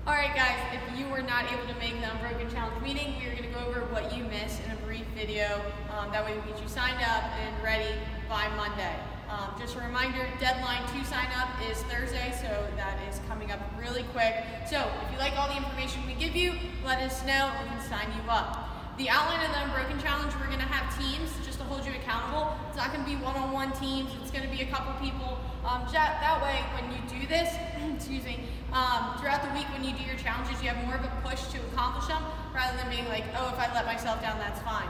Alright guys, if you were not able to make the Unbroken Challenge meeting, we are going to go over what you missed in a brief video. That way we get you signed up and ready by Monday. Just a reminder, deadline to sign up is Thursday, so that is coming up really quick. So if you like all the information we give you, let us know and we can sign you up. The outline of the Unbroken Challenge, we're going to have teams just to hold you accountable. It's not going to be one-on-one teams. It's going to be a couple people. That way, when you do this, throughout the week when you do your challenges, you have more of a push to accomplish them rather than being like, oh, if I let myself down, that's fine.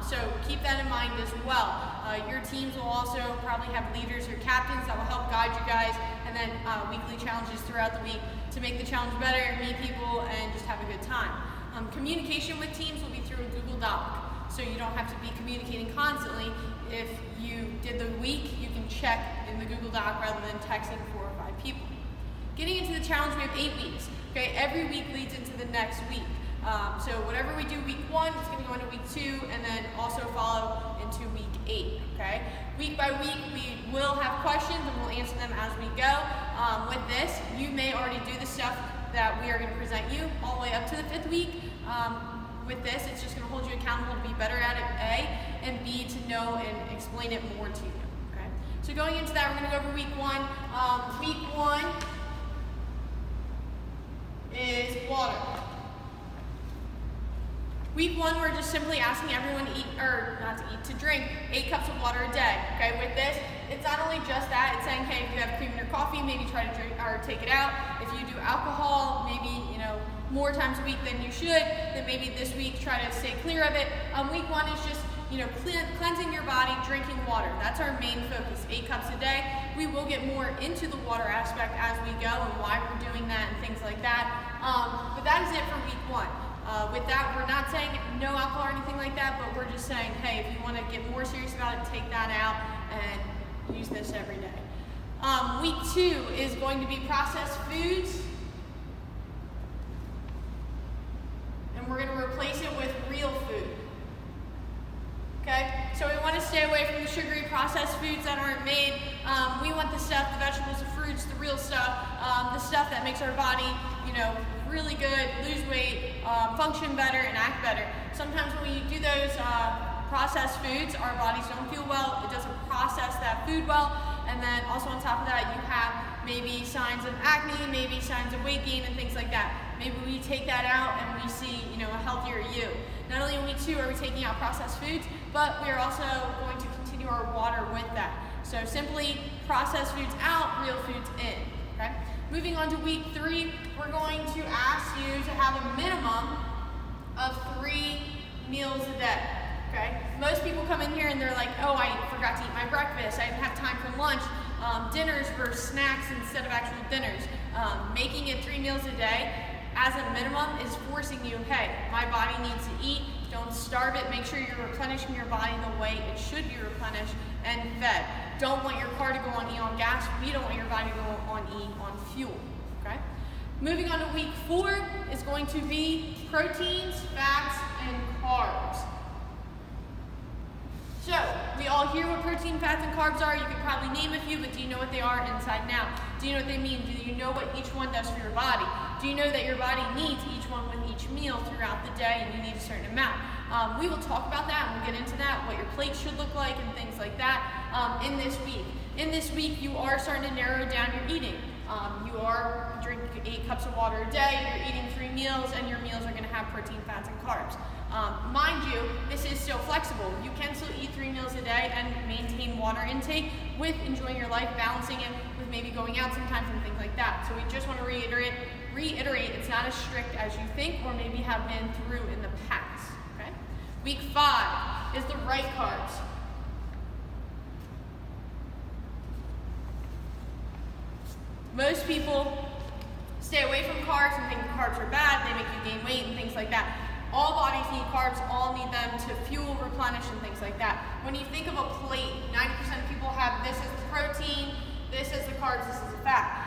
So keep that in mind as well. Your teams will also probably have leaders or captains that will help guide you guys, and then weekly challenges throughout the week to make the challenge better, meet people, and just have a good time. Communication with teams will be through a Google Doc, so you don't have to be communicating constantly. If you did the week, you can check in the Google Doc rather than texting 4 or 5 people. Getting into the challenge, we have 8 weeks. Okay, every week leads into the next week. So whatever we do week 1, it's going to go into week 2, and then also follow into week 8. Okay, week by week, we will have questions and we'll answer them as we go. With this, you may already do the stuff that we are going to present you all the way up to the 5th week. With this, it's just going to hold you accountable to be better at it, A, and B, to know and explain it more to you. Okay, so going into that, we're going to go over week 1. Week 1 is water. Week 1, we're just simply asking everyone to drink 8 cups of water a day. Okay, with this, it's not only just that, it's saying, hey, if you have cream in your coffee, maybe try to drink or take it out. If you do alcohol, maybe, more times a week than you should, then maybe this week try to stay clear of it. Week 1 is just, cleansing your body, drinking water. That's our main focus, 8 cups a day. We will get more into the water aspect as we go and why we're doing that and things like that. But that is it for week 1. With that, we're not saying no alcohol or anything like that, but we're just saying, hey, if you want to get more serious about it, take that out and use this every day. Week 2 is going to be processed foods. And we're going to replace it with real food. Okay? So we want to stay away from the sugary processed foods that aren't made. We want the stuff, the vegetables, the fruits, the real stuff, the stuff that makes our body, really good, lose weight, function better, and act better. Sometimes when you do those processed foods, our bodies don't feel well. It doesn't process that food well. And then also on top of that, you have maybe signs of acne, maybe signs of weight gain, and things like that. Maybe we take that out and we see, a healthier you. Not only in week 2 are we taking out processed foods, but we are also going to continue our water with that. So simply processed foods out, real foods in. Okay? Moving on to week 3, we're going to ask you to have a minimum of 3 meals a day. Okay? Most people come in here and they're like, oh, I forgot to eat my breakfast. I didn't have time for lunch. Dinners were snacks instead of actual dinners. Making it 3 meals a day as a minimum is forcing you, hey, my body needs to eat. Don't starve it. Make sure you're replenishing your body the way it should be replenished and fed. Don't want your car to go on E on gas. We don't want your body to go on E on fuel. Okay? Moving on to week 4 is going to be proteins, fats, and carbs. So, we all hear what protein, fats, and carbs are. You could probably name a few, but do you know what they are inside and out? Do you know what they mean? Do you know what each one does for your body? Do you know that your body needs each one with each meal throughout the day and you need a certain amount? We will talk about that and we'll get into that, what your plate should look like and things like that in this week. In this week, you are starting to narrow down your eating. You are drinking 8 cups of water a day, you're eating 3 meals, and your meals are going to have protein, fats, and carbs. Mind you, this is still flexible. You can still eat 3 meals a day and maintain water intake with enjoying your life, balancing it with maybe going out sometimes and things like that. So we just want to reiterate, it's not as strict as you think or maybe have been through in the past. Okay? Week 5 is the right carbs. Most people stay away from carbs and think carbs are bad, they make you gain weight and things like that. All bodies need carbs, all need them to fuel, replenish, and things like that. When you think of a plate, 90% of people have this as the protein, this as the carbs, this as the fat.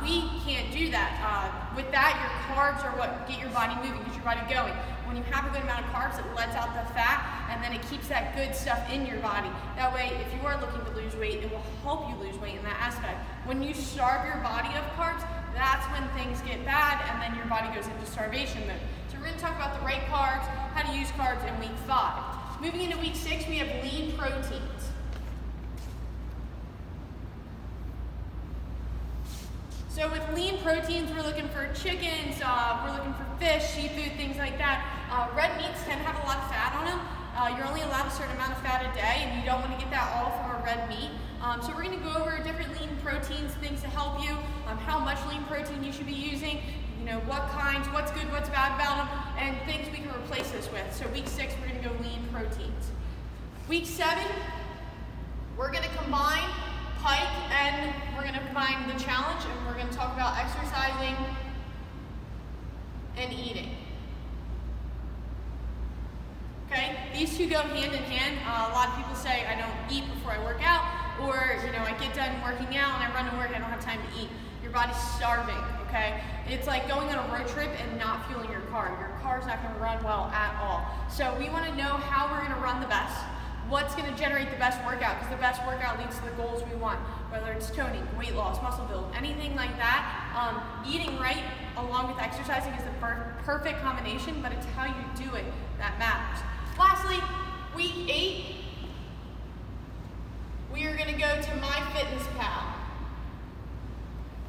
We can't do that. With that, your carbs are what get your body moving, get your body going. When you have a good amount of carbs, it lets out the fat, and then it keeps that good stuff in your body. That way, if you are looking to lose weight, it will help you lose weight in that aspect. When you starve your body of carbs, that's when things get bad, and then your body goes into starvation mode. So we're going to talk about the right carbs, how to use carbs in week 5. Moving into week 6, we have lean proteins. So with lean proteins, we're looking for chickens, we're looking for fish, seafood, things like that. Red meats tend to have a lot of fat on them. You're only allowed a certain amount of fat a day, and you don't want to get that all from a red meat. So we're going to go over different lean proteins, things to help you, how much lean protein you should be using, what kinds, what's good, what's bad about them, and things we can replace this with. So week 6, we're going to go lean proteins. Week 7, we're going to combine Pike, and we're going to combine the challenge, and we're going to talk about exercising and eating. Okay, these two go hand in hand. A lot of people say I don't eat before I work out, or I get done working out and I run to work, I don't have time to eat. Your body's starving, okay? It's like going on a road trip and not fueling your car. Your car's not going to run well at all. So we want to know how we're going to run the best. What's going to generate the best workout, because the best workout leads to the goals we want, whether it's toning, weight loss, muscle build, anything like that. Eating right along with exercising is the perfect combination, but it's how you do it that matters. Lastly, week 8, we are going to go to MyFitnessPal.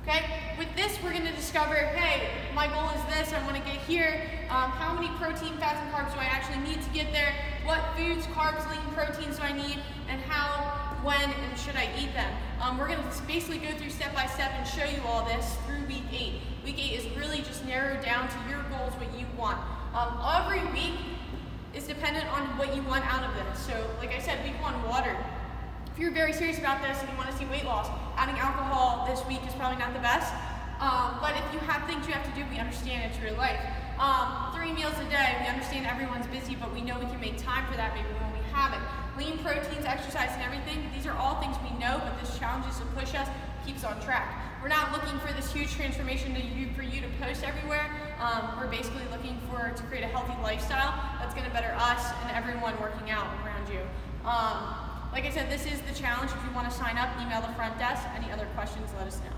Okay, with this we're going to discover, hey, my goal is this, I want to get here, how many protein, fats, and carbs do I actually need to get there, what foods, carbs, lean proteins do I need, and how, when, and should I eat them. We're going to basically go through step by step and show you all this through week 8. Week 8 is really just narrowed down to your goals, what you want. Every week is dependent on what you want out of this. So like I said, week 1, water. If you're very serious about this and you want to see weight loss, adding alcohol this week is probably not the best. But if you have things you have to do, we understand it's your life. 3 meals a day, we understand everyone's busy, but we know we can make time for that maybe when we have it. Lean proteins, exercise, and everything, these are all things we know, but this challenge is to push us, keeps on track. We're not looking for this huge transformation for you to post everywhere. We're basically looking to create a healthy lifestyle that's going to better us and everyone working out around you. Like I said, this is the challenge. If you want to sign up, email the front desk. Any other questions, let us know.